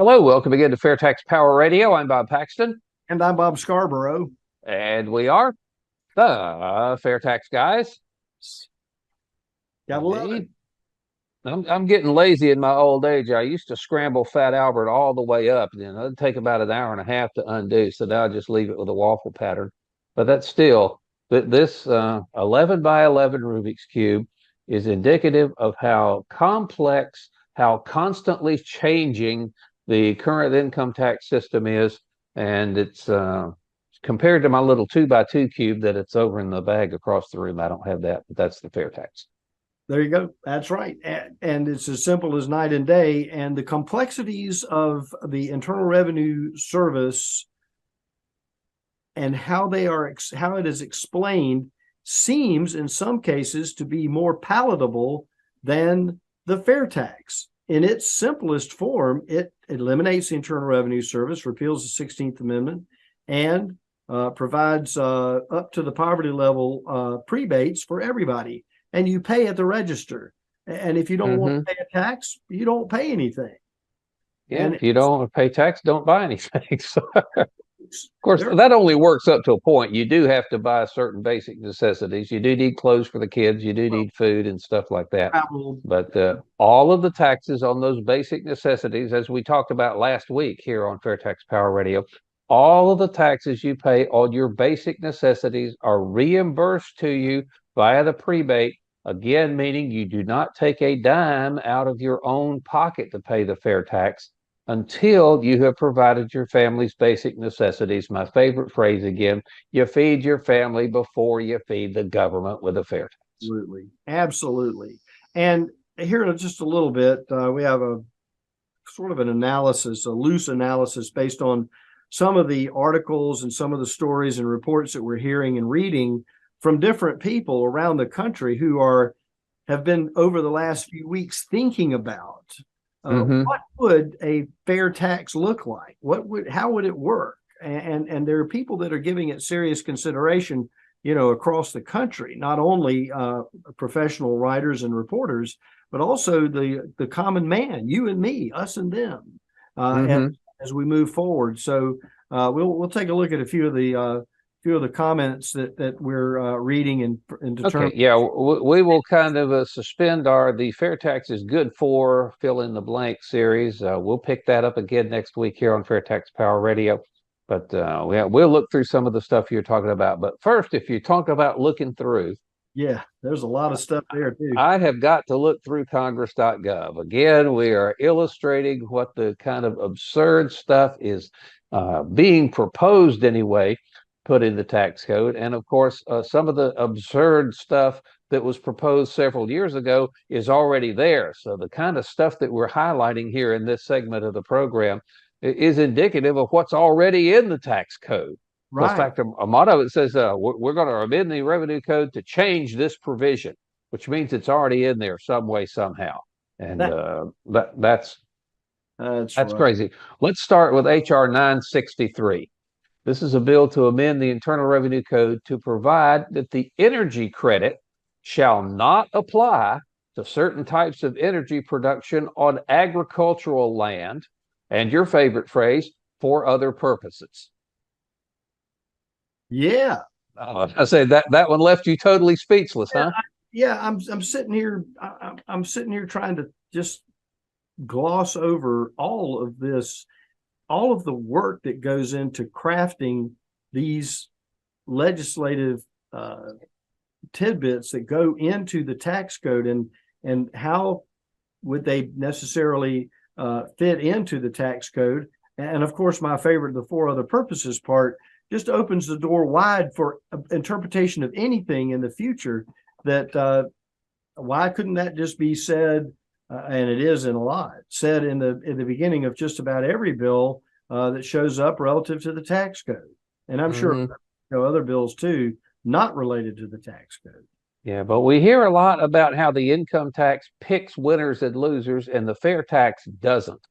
Hello, welcome again to FAIRtax Power Radio. I'm Bob Paxton. And I'm Bob Scarborough. And we are the FAIRtax Guys. Gotta love it. I'm getting lazy in my old age. I used to scramble Fat Albert all the way up. It'd take about an hour and a half to undo. So now I just leave it with a waffle pattern. But that's still, this 11 by 11 Rubik's Cube is indicative of how complex, how constantly changing the current income tax system is. And it's compared to my little 2x2 cube that it's over in the bag across the room. I don't have that, but that's the FAIRtax. There you go. That's right. And it's as simple as night and day. And the complexities of the Internal Revenue Service and how it is explained seems in some cases to be more palatable than the FAIRtax. In its simplest form, it eliminates the Internal Revenue Service, repeals the 16th Amendment, and provides up to the poverty level prebates for everybody. And you pay at the register. And if you don't want to pay a tax, you don't pay anything. Yeah, and if you don't want to pay tax, don't buy anything. So, of course, that only works up to a point. You do have to buy certain basic necessities. You do need clothes for the kids. You do need food and stuff like that. But all of the taxes on those basic necessities, as we talked about last week here on FAIRtax Power Radio, all of the taxes you pay on your basic necessities are reimbursed to you via the prebate. Again, meaning you do not take a dime out of your own pocket to pay the FAIRtax until you have provided your family's basic necessities. My favorite phrase again, you feed your family before you feed the government with a FAIRtax. Absolutely. Absolutely. And here in just a little bit, we have a sort of an analysis, a loose analysis based on some of the articles and some of the stories and reports that we're hearing and reading from different people around the country who have been over the last few weeks thinking about what would a FAIRtax look like? How would it work? And there are people that are giving it serious consideration, across the country, not only professional writers and reporters, but also the common man, you and me, us and them, as we move forward. So we'll take a look at a few of the comments that we're reading and determining. Okay, yeah, we will kind of suspend the FAIRtax is good for fill in the blank series. We'll pick that up again next week here on FAIRtax Power Radio. But we'll look through some of the stuff you're talking about. But first, if you talk about looking through. Yeah, there's a lot of stuff there too. I have got to look through Congress.gov. Again, we are illustrating what the kind of absurd stuff is being proposed anyway, put in the tax code. And of course, some of the absurd stuff that was proposed several years ago is already there. So the kind of stuff that we're highlighting here in this segment of the program is indicative of what's already in the tax code. Right. In fact, a motto, it says, we're going to amend the revenue code to change this provision, which means it's already in there some way, somehow. And that's right. Crazy. Let's start with H.R. 963. This is a bill to amend the Internal Revenue Code to provide that the energy credit shall not apply to certain types of energy production on agricultural land, and your favorite phrase, for other purposes. Yeah. I said that one left you totally speechless, huh? I'm sitting here. I'm sitting here trying to just gloss over all of this. All of the work that goes into crafting these legislative tidbits that go into the tax code, and how would they necessarily fit into the tax code? And of course, my favorite, the for other purposes part, just opens the door wide for interpretation of anything in the future. That why couldn't that just be said? And it is in a lot said in the beginning of just about every bill that shows up relative to the tax code, and I'm sure other bills too not related to the tax code. Yeah, but we hear a lot about how the income tax picks winners and losers, and the FAIRtax doesn't.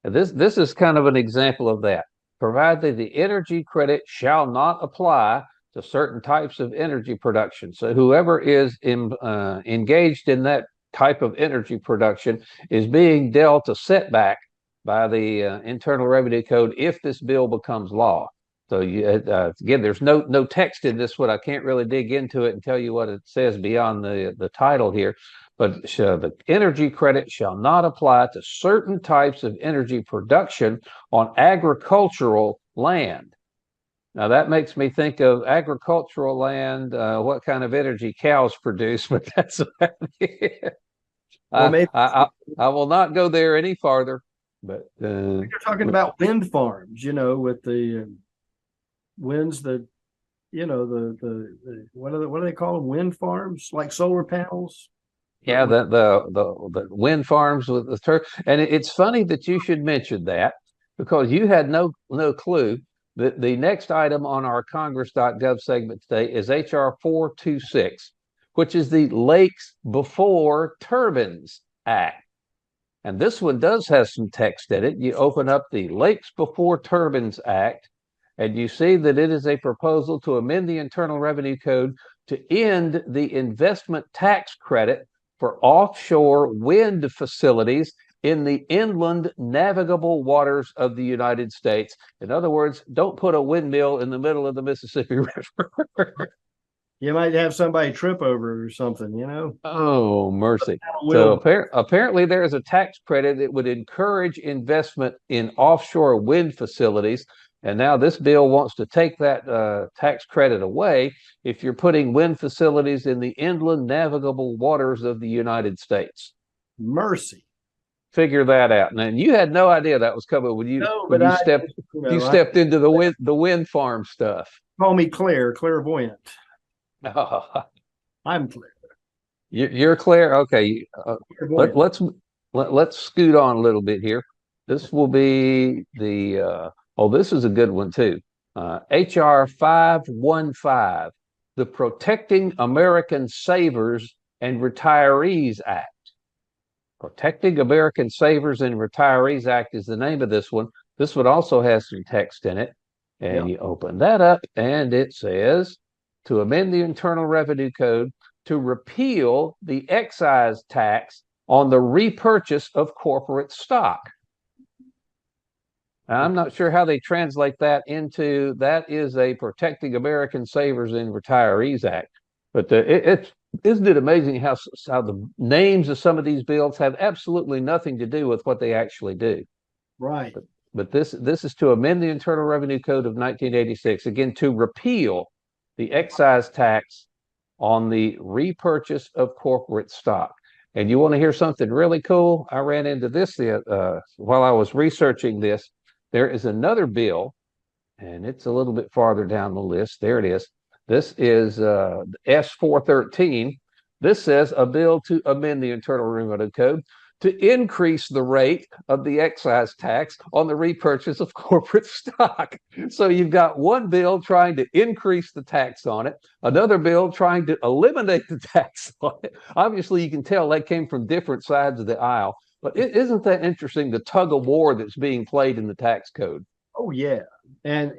And this is kind of an example of that. Provided the energy credit shall not apply to certain types of energy production. So whoever is engaged in that type of energy production is being dealt a setback by the Internal Revenue Code if this bill becomes law. So again, there's no text in this one. I can't really dig into it and tell you what it says beyond the title here. But the energy credit shall not apply to certain types of energy production on agricultural land. Now that makes me think of agricultural land, what kind of energy cows produce, but that's about it. I will not go there any farther. But you're talking about wind farms, with the winds that, the what do they call them? Wind farms, like solar panels. Yeah, the wind farms with the turf. And it's funny that you should mention that, because you had no clue that the next item on our Congress.gov segment today is HR 426, which is the Lakes Before Turbines Act. And this one does have some text in it. You open up the Lakes Before Turbines Act, and you see that it is a proposal to amend the Internal Revenue Code to end the investment tax credit for offshore wind facilities in the inland navigable waters of the United States. In other words, don't put a windmill in the middle of the Mississippi River. You might have somebody trip over or something, Oh, mercy. So apparently there is a tax credit that would encourage investment in offshore wind facilities. And now this bill wants to take that tax credit away if you're putting wind facilities in the inland navigable waters of the United States. Mercy. Figure that out. And you had no idea that was coming when you stepped into the wind farm stuff. Call me clairvoyant. I'm clear. You're clear. Okay. Let's scoot on a little bit here. This will be the this is a good one too. HR 515, the Protecting American Savers and Retirees Act. Protecting American Savers and Retirees Act is the name of this one. This one also has some text in it. And you open that up and it says to amend the Internal Revenue Code to repeal the excise tax on the repurchase of corporate stock. Now, I'm not sure how they translate that into, that is a Protecting American Savers and Retirees Act. But isn't it amazing how the names of some of these bills have absolutely nothing to do with what they actually do? Right. But this is to amend the Internal Revenue Code of 1986, again, to repeal the excise tax on the repurchase of corporate stock. And you want to hear something really cool? I ran into this while I was researching this. There is another bill, and it's a little bit farther down the list. There it is. This is S413. This says a bill to amend the Internal Revenue Code to increase the rate of the excise tax on the repurchase of corporate stock. So you've got one bill trying to increase the tax on it, another bill trying to eliminate the tax on it. Obviously, you can tell that came from different sides of the aisle. But isn't that interesting, the tug of war that's being played in the tax code? Oh, yeah. And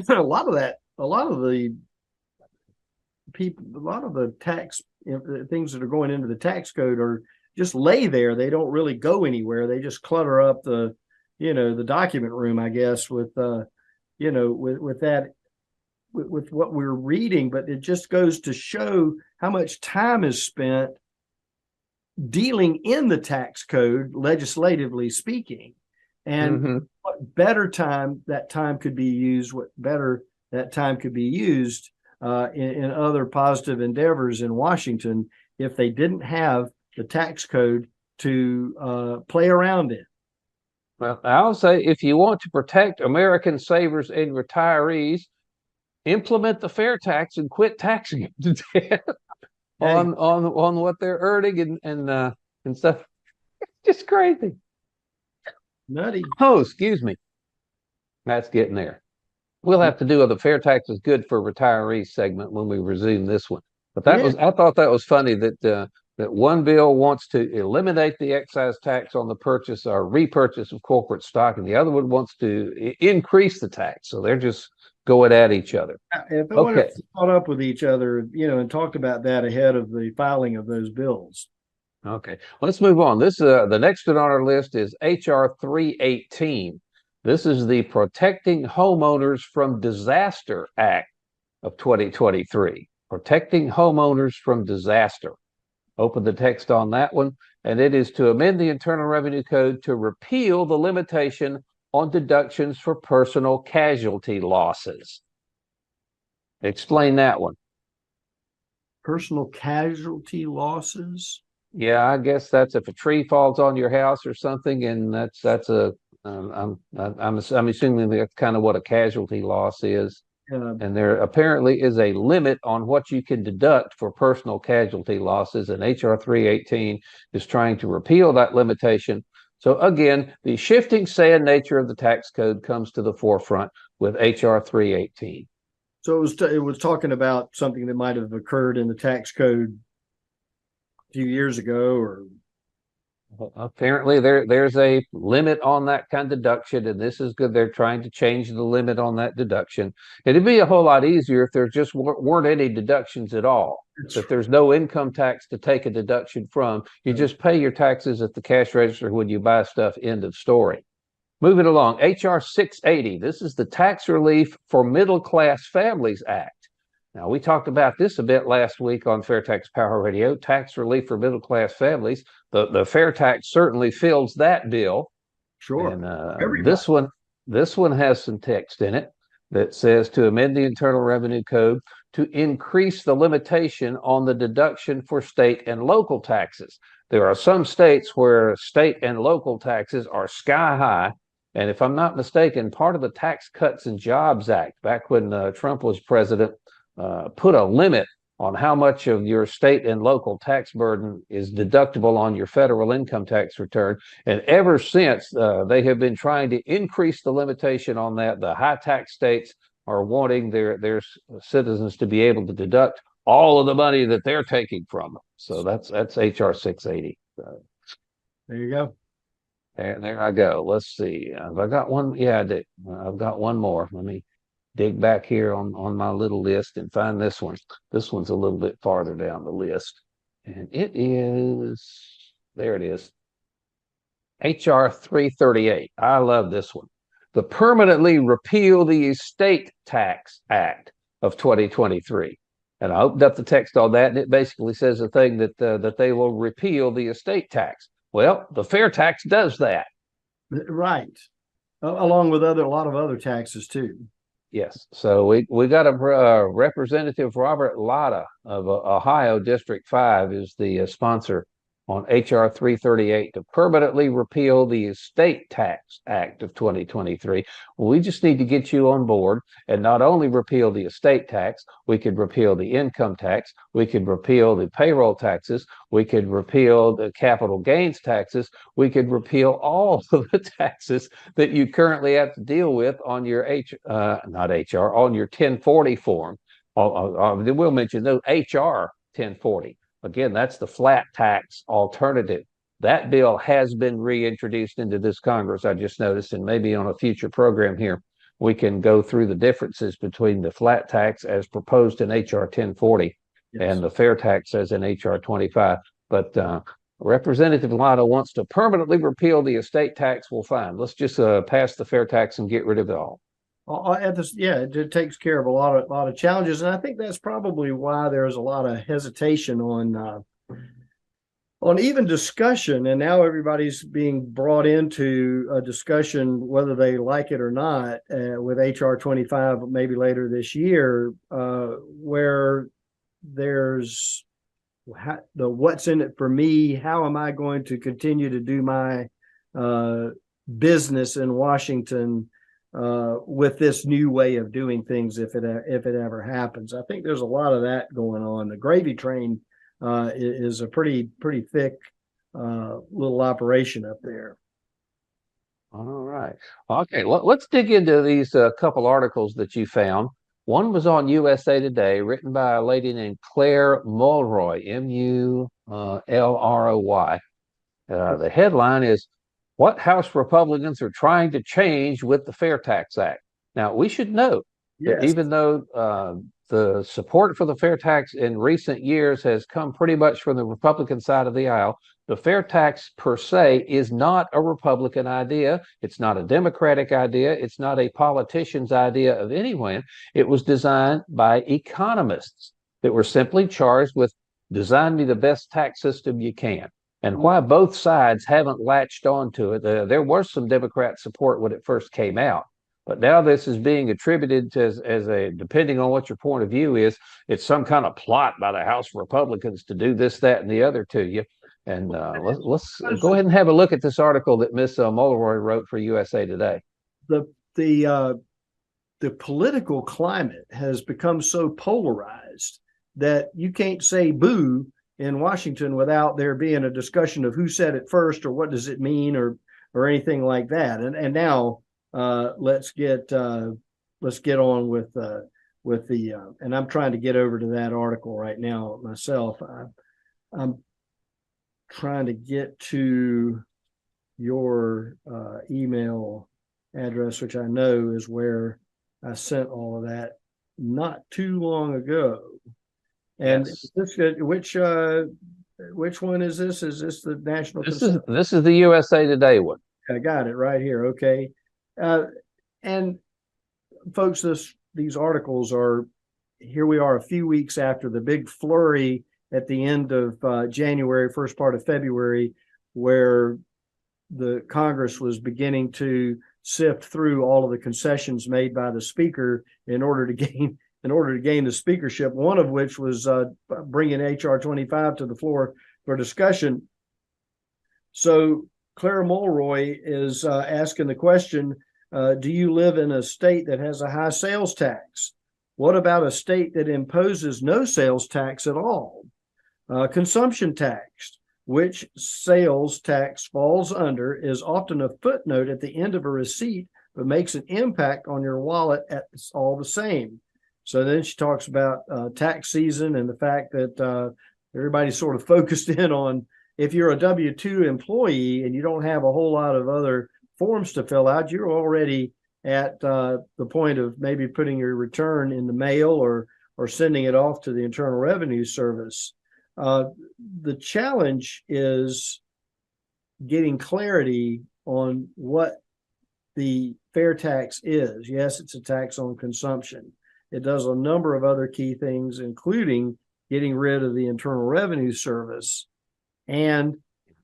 a lot of the tax things that are going into the tax code are just lay there. They don't really go anywhere. They just clutter up the document room, I guess, with what we're reading. But it just goes to show how much time is spent dealing in the tax code, legislatively speaking, and what better time that time could be used, in other positive endeavors in Washington if they didn't have the tax code to play around in. Well, I'll say, if you want to protect American savers and retirees, implement the fair tax and quit taxing them to death on what they're earning and stuff. It's just crazy. Nutty. Oh, excuse me. That's getting there. We'll have to do the fair tax is good for retirees segment when we resume this one. But I thought that was funny that one bill wants to eliminate the excise tax on the purchase or repurchase of corporate stock, and the other one wants to increase the tax. So they're just going at each other. If they would have caught up with each other, and talked about that ahead of the filing of those bills. Okay, let's move on. This the next one on our list is HR 318. This is the Protecting Homeowners from Disaster Act of 2023. Protecting Homeowners from Disaster. Open the text on that one, and it is to amend the Internal Revenue Code to repeal the limitation on deductions for personal casualty losses. Explain that one. Personal casualty losses? Yeah, I guess that's if a tree falls on your house or something, and that's a I'm assuming that's kind of what a casualty loss is. And there apparently is a limit on what you can deduct for personal casualty losses, and HR 318 is trying to repeal that limitation. So again, the shifting sand nature of the tax code comes to the forefront with HR 318. So it was talking about something that might have occurred in the tax code a few years ago, or apparently there's a limit on that kind of deduction, and this is good. They're trying to change the limit on that deduction. It'd be a whole lot easier if there just weren't any deductions at all. If there's no income tax to take a deduction from, you just pay your taxes at the cash register when you buy stuff. End of story. Moving along, HR 680. This is the Tax Relief for Middle Class Families Act. Now, we talked about this a bit last week on FairTax Power Radio, tax relief for middle class families. The FairTax certainly fills that bill. Sure. And this one has some text in it that says to amend the Internal Revenue Code to increase the limitation on the deduction for state and local taxes. There are some states where state and local taxes are sky high. And if I'm not mistaken, part of the Tax Cuts and Jobs Act, back when Trump was president, put a limit on how much of your state and local tax burden is deductible on your federal income tax return. And ever since, they have been trying to increase the limitation on that. The high tax states are wanting their citizens to be able to deduct all of the money that they're taking from them. So that's HR 680. There you go. There I go. Let's see. Have I got one? Yeah, I do. I've got one more. Let me dig back here on my little list and find this one. This one's a little bit farther down the list. And it is, there it is. HR 338. I love this one. The Permanently Repeal the Estate Tax Act of 2023. And I opened up the text on that, and it basically says a thing that they will repeal the estate tax. Well, the FairTax does that. Right. Along with a lot of other taxes too. Yes. So we got a Representative Robert Latta of Ohio District 5 is the sponsor on HR 338 to permanently repeal the Estate Tax Act of 2023. Well, we just need to get you on board and not only repeal the estate tax, we could repeal the income tax, we could repeal the payroll taxes, we could repeal the capital gains taxes, we could repeal all of the taxes that you currently have to deal with on your on your 1040 form. We'll mention no HR 1040. Again, that's the flat tax alternative. That bill has been reintroduced into this Congress, I just noticed, and maybe on a future program here, we can go through the differences between the flat tax as proposed in HR 1040 and the fair tax as in HR 25. But Representative Latta wants to permanently repeal the estate tax. Well, fine. Let's just pass the fair tax and get rid of it all. It takes care of a lot of challenges, and I think that's probably why there's a lot of hesitation on even discussion. And now everybody's being brought into a discussion, whether they like it or not, with HR 25 maybe later this year, where there's the what's in it for me. How am I going to continue to do my business in Washington? With this new way of doing things, if it ever happens. I think there's a lot of that going on. The gravy train is a pretty thick little operation up there. All right. Okay, let's dig into these couple articles that you found. One was on USA Today, written by a lady named Claire Mulroy, Mulroy. The headline is, what House Republicans are trying to change with the FairTax Act. Now, we should note that even though the support for the fair tax in recent years has come pretty much from the Republican side of the aisle. The fair tax per se is not a Republican idea. It's not a Democratic idea. It's not a politician's idea of anyone. It was designed by economists that were simply charged with designing the best tax system you can. And why both sides haven't latched onto it, there was some Democrat support when it first came out. But now this is being attributed as a, depending on what your point of view is, it's some kind of plot by the House Republicans to do this, that, and the other to you. And let's go ahead and have a look at this article that Miss Mulroy wrote for USA Today. The political climate has become so polarized that you can't say boo in Washington without there being a discussion of who said it first or what does it mean or anything like that. And now let's get on with the and I'm trying to get over to that article right now myself. I'm trying to get to your email address, which I know is where I sent all of that not too long ago. And yes. Which one is this? Is this the national? This is the USA Today one. I got it right here. Okay, and folks, these articles are here. We are a few weeks after the big flurry at the end of January, first part of February, where the Congress was beginning to sift through all of the concessions made by the speaker in order to gain the speakership, one of which was bringing H.R. 25 to the floor for discussion. So Clara Mulroy is asking the question, do you live in a state that has a high sales tax? What about a state that imposes no sales tax at all? Consumption tax, which sales tax falls under, is often a footnote at the end of a receipt, but makes an impact on your wallet it's all the same. So then she talks about tax season and the fact that everybody's sort of focused in on if you're a W-2 employee and you don't have a whole lot of other forms to fill out, you're already at the point of maybe putting your return in the mail or sending it off to the Internal Revenue Service. The challenge is getting clarity on what the fair tax is. Yes, it's a tax on consumption. It does a number of other key things, including getting rid of the Internal Revenue Service and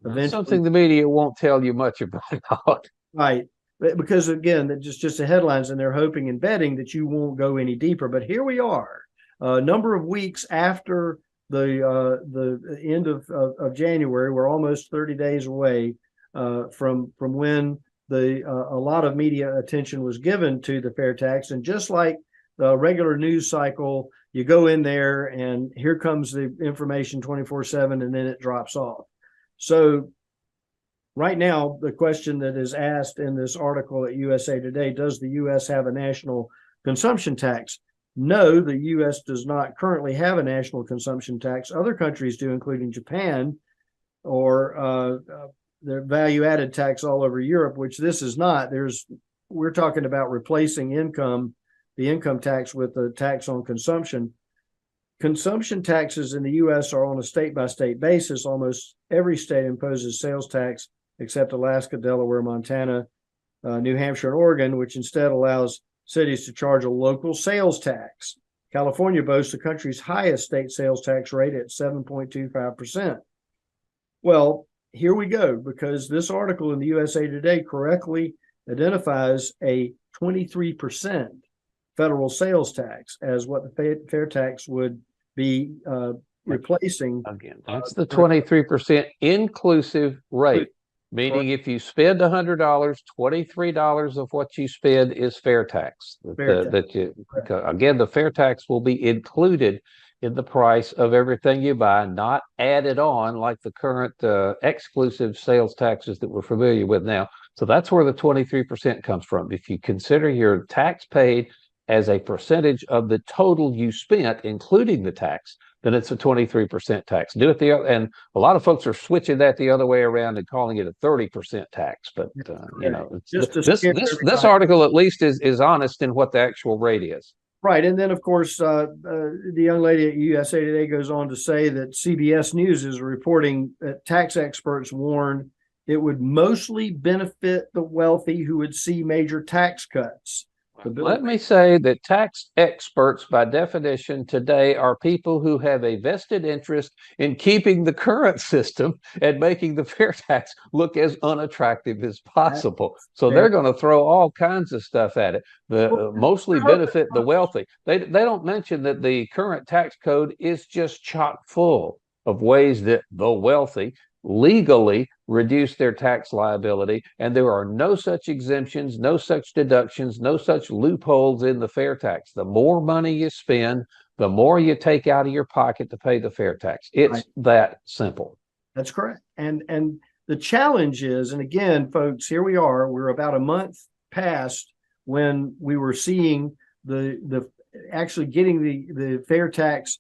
eventually something the media won't tell you much about. Right. Because again, just the headlines, and they're hoping and betting that you won't go any deeper. But here we are, a number of weeks after the end of January. We're almost 30 days away from when a lot of media attention was given to the fair tax. And just like the regular news cycle, you go in there and here comes the information 24/7, and then it drops off. So right now, the question that is asked in this article at USA Today, does the U.S. have a national consumption tax? No, the U.S. does not currently have a national consumption tax. Other countries do, including Japan, or their value-added tax all over Europe, which this is not. We're talking about replacing the income tax with a tax on consumption. Consumption taxes in the U.S. are on a state-by-state basis. Almost every state imposes sales tax except Alaska, Delaware, Montana, New Hampshire, and Oregon, which instead allows cities to charge a local sales tax. California boasts the country's highest state sales tax rate at 7.25%. Well, here we go, because this article in the USA Today correctly identifies a 23% federal sales tax as what the fair tax would be replacing. Again, that's the 23% inclusive rate. Meaning if you spend $100, $23 of what you spend is fair tax. Again, the fair tax will be included in the price of everything you buy, not added on like the current exclusive sales taxes that we're familiar with now. So that's where the 23% comes from. If you consider your tax paid as a percentage of the total you spent, including the tax, then it's a 23% tax. Do it and a lot of folks are switching that the other way around and calling it a 30% tax. But this article at least is honest in what the actual rate is. Right. And then, of course, the young lady at USA Today goes on to say that CBS News is reporting that tax experts warn it would mostly benefit the wealthy who would see major tax cuts. Let me say that tax experts, by definition, today are people who have a vested interest in keeping the current system and making the fair tax look as unattractive as possible. So they're going to throw all kinds of stuff at it. Mostly benefit the wealthy. They don't mention that the current tax code is just chock full of ways that the wealthy legally reduce their tax liability, and there are no such exemptions, no such deductions, no such loopholes in the fair tax. The more money you spend, the more you take out of your pocket to pay the fair tax. It's that simple. That's correct. And the challenge is, and again, folks, here we are, we're about a month past when we were seeing the actually getting the fair tax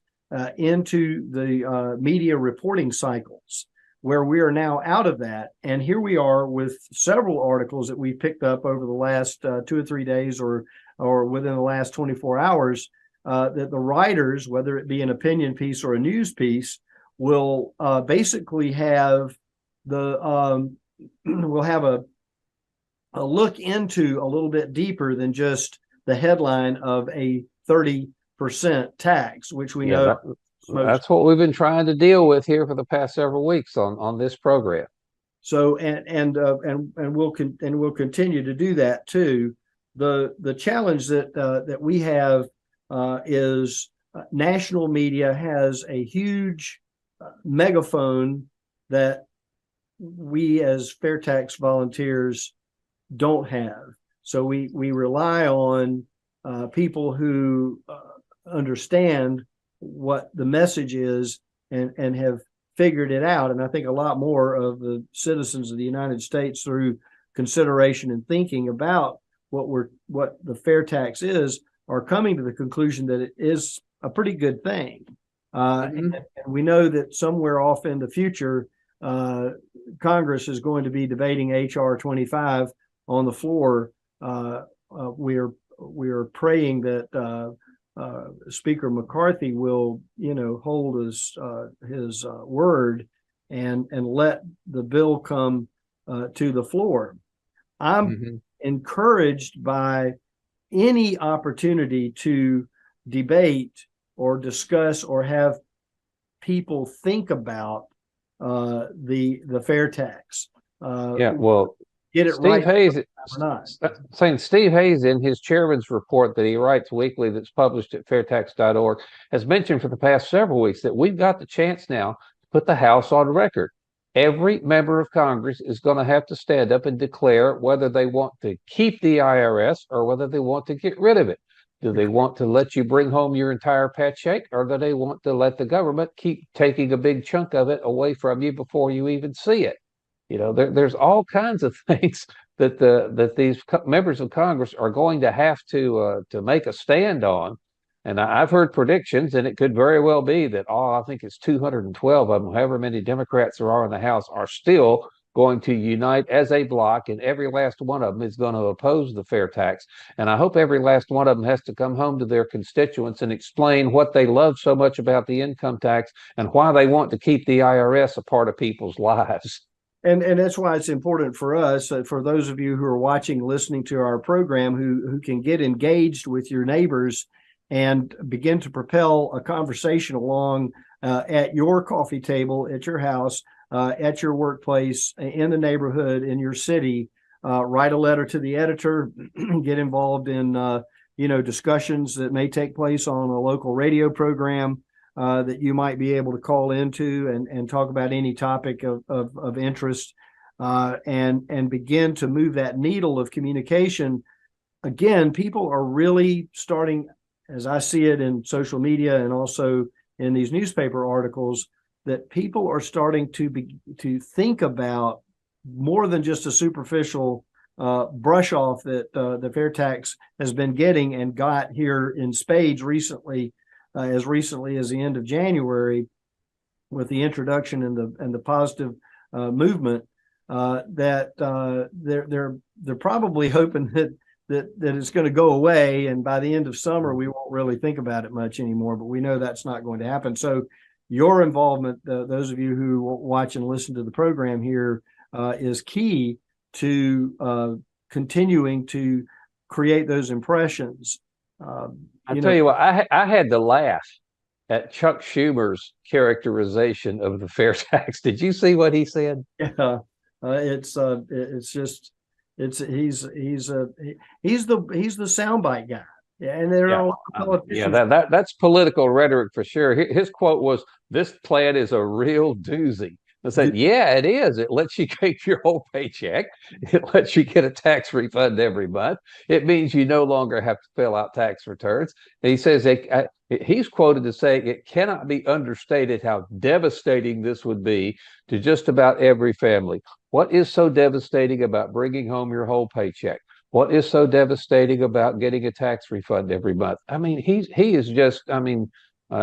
into the media reporting cycles, where we are now out of that. And here we are with several articles that we picked up over the last 2 or 3 days or within the last 24 hours that the writers, whether it be an opinion piece or a news piece, will basically have we'll have a look into a little bit deeper than just the headline of a 30% tax, which we know that's what we've been trying to deal with here for the past several weeks on this program. So and we'll continue to do that too. The challenge that we have is national media has a huge megaphone that we as fair tax volunteers don't have. So we rely on people who understand what the message is and have figured it out. And I think a lot more of the citizens of the United States, through consideration and thinking about what the fair tax is, are coming to the conclusion that it is a pretty good thing. And we know that somewhere off in the future, Congress is going to be debating HR 25 on the floor. We are praying that Speaker McCarthy will, hold his word and let the bill come to the floor. I'm encouraged by any opportunity to debate or discuss or have people think about the fair tax. Get it right. Steve Hayes, in his chairman's report that he writes weekly, that's published at fairtax.org, has mentioned for the past several weeks that we've got the chance now to put the House on record. Every member of Congress is going to have to stand up and declare whether they want to keep the IRS or whether they want to get rid of it. Do they want to let you bring home your entire paycheck, or do they want to let the government keep taking a big chunk of it away from you before you even see it? There's all kinds of things that these members of Congress are going to have to make a stand on. And I've heard predictions, and it could very well be that I think it's 212 of them, however many Democrats there are in the House, are still going to unite as a block, and every last one of them is going to oppose the fair tax. And I hope every last one of them has to come home to their constituents and explain what they love so much about the income tax and why they want to keep the IRS a part of people's lives. And that's why it's important for us, for those of you who are watching, listening to our program, who can get engaged with your neighbors and begin to propel a conversation along at your coffee table, at your house, at your workplace, in the neighborhood, in your city. Write a letter to the editor, get involved in discussions that may take place on a local radio program that you might be able to call into and talk about any topic of interest, and begin to move that needle of communication. Again, people are really starting, as I see it in social media and also in these newspaper articles, that people are starting to think about more than just a superficial brush off that the fair tax has been getting and got here in spades recently, as recently as the end of January, with the introduction and the positive movement. That they're probably hoping that it's going to go away, and by the end of summer we won't really think about it much anymore. But we know that's not going to happen. So your involvement, those of you who watch and listen to the program here, is key to continuing to create those impressions. I tell you what, I had to laugh at Chuck Schumer's characterization of the fair tax. Did you see what he said? Yeah, he's the soundbite guy. Yeah, and there are a lot of politicians. That's political rhetoric for sure. His quote was, "This plan is a real doozy." I said, yeah, it is. It lets you keep your whole paycheck. It lets you get a tax refund every month. It means you no longer have to fill out tax returns. And he says he's quoted as saying it cannot be understated how devastating this would be to just about every family. What is so devastating about bringing home your whole paycheck? What is so devastating about getting a tax refund every month? I mean, he is just, I mean,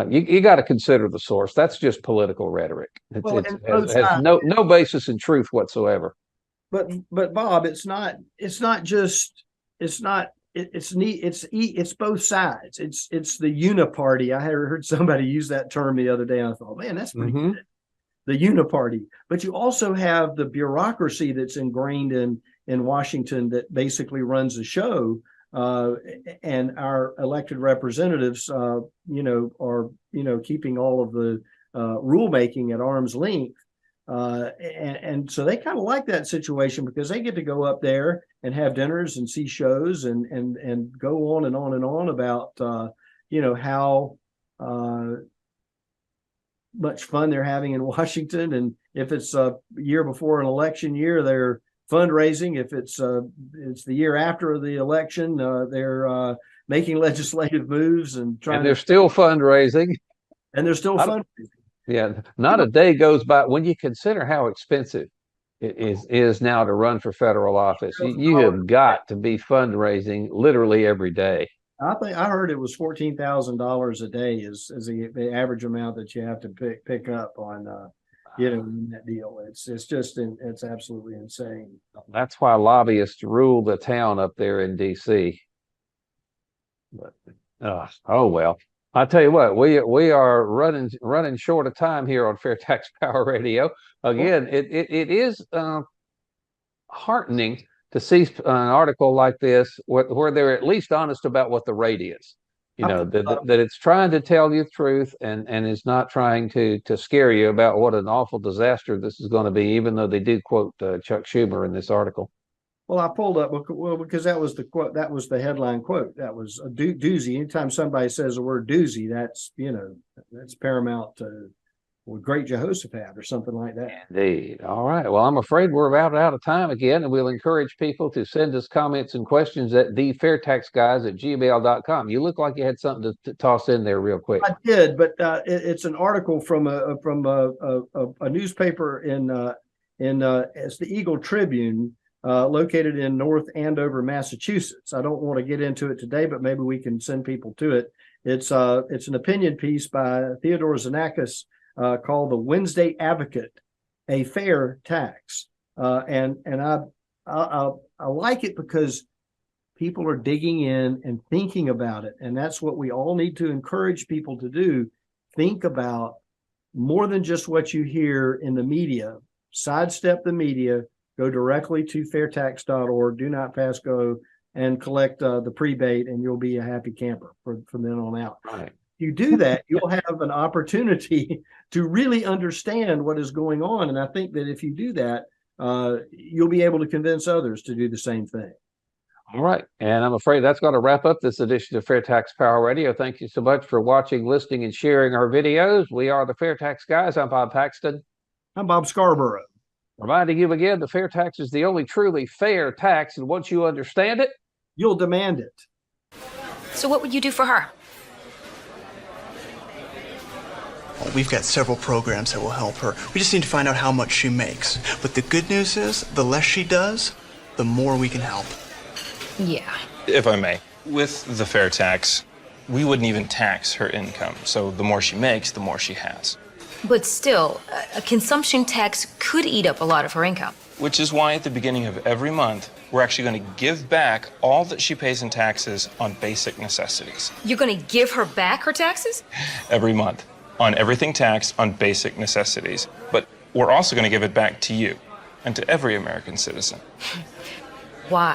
you got to consider the source. That's just political rhetoric. It has no basis in truth whatsoever. But Bob, it's both sides. It's the uniparty. I heard somebody use that term the other day, and I thought, man, that's pretty good. The uniparty. But you also have the bureaucracy that's ingrained in Washington that basically runs the show. And our elected representatives, are keeping all of the rulemaking at arm's length, and so they kind of like that situation because they get to go up there and have dinners and see shows and go on and on and on about how much fun they're having in Washington, and if it's a year before an election year, they're fundraising. If it's the year after the election, they're making legislative moves and they're still fundraising. And they're still fundraising. Yeah, not a day goes by when you consider how expensive it is now to run for federal office. You have got to be fundraising literally every day. I heard it was $14,000 a day is the average amount that you have to pick up on. In that deal. It's absolutely insane. That's why lobbyists rule the town up there in DC. But oh well. I tell you what, we are running short of time here on FAIRtax Power Radio. Again, it is heartening to see an article like this where they're at least honest about what the rate is. That it's trying to tell you the truth and is not trying to scare you about what an awful disaster this is going to be, even though they do quote Chuck Schumer in this article. Well, I pulled up because that was the quote. That was the headline quote. That was a doozy. Anytime somebody says the word doozy, that's paramount to Great Jehoshaphat or something like that. Indeed. All right. Well, I'm afraid we're about out of time again, and we'll encourage people to send us comments and questions at thefairtaxguys@gmail.com. You look like you had something to toss in there real quick. I did, but it's an article from a newspaper in it's the Eagle Tribune, located in North Andover, Massachusetts. I don't want to get into it today, but maybe we can send people to it. It's an opinion piece by Theodore Xenakis, called The Wednesday Advocate, a Fair Tax. And I like it because people are digging in and thinking about it. And that's what we all need to encourage people to do. Think about more than just what you hear in the media. Sidestep the media, go directly to fairtax.org, do not pass go, and collect the prebate, and you'll be a happy camper from then on out. Right. You do that, you'll have an opportunity to really understand what is going on. And I think that if you do that, you'll be able to convince others to do the same thing. All right. And I'm afraid that's going to wrap up this edition of FAIRtax Power Radio. Thank you so much for watching, listening, and sharing our videos. We are the FAIRtax Guys. I'm Bob Paxton. I'm Bob Scarborough. Reminding you again, the fair tax is the only truly fair tax. And once you understand it, you'll demand it. So what would you do for her? We've got several programs that will help her. We just need to find out how much she makes. But the good news is, the less she does, the more we can help. Yeah. If I may, with the fair tax, we wouldn't even tax her income. So the more she makes, the more she has. But still, a consumption tax could eat up a lot of her income. Which is why at the beginning of every month, we're actually going to give back all that she pays in taxes on basic necessities. You're going to give her back her taxes? Every month, on everything taxed on basic necessities. But we're also going to give it back to you and to every American citizen. Why?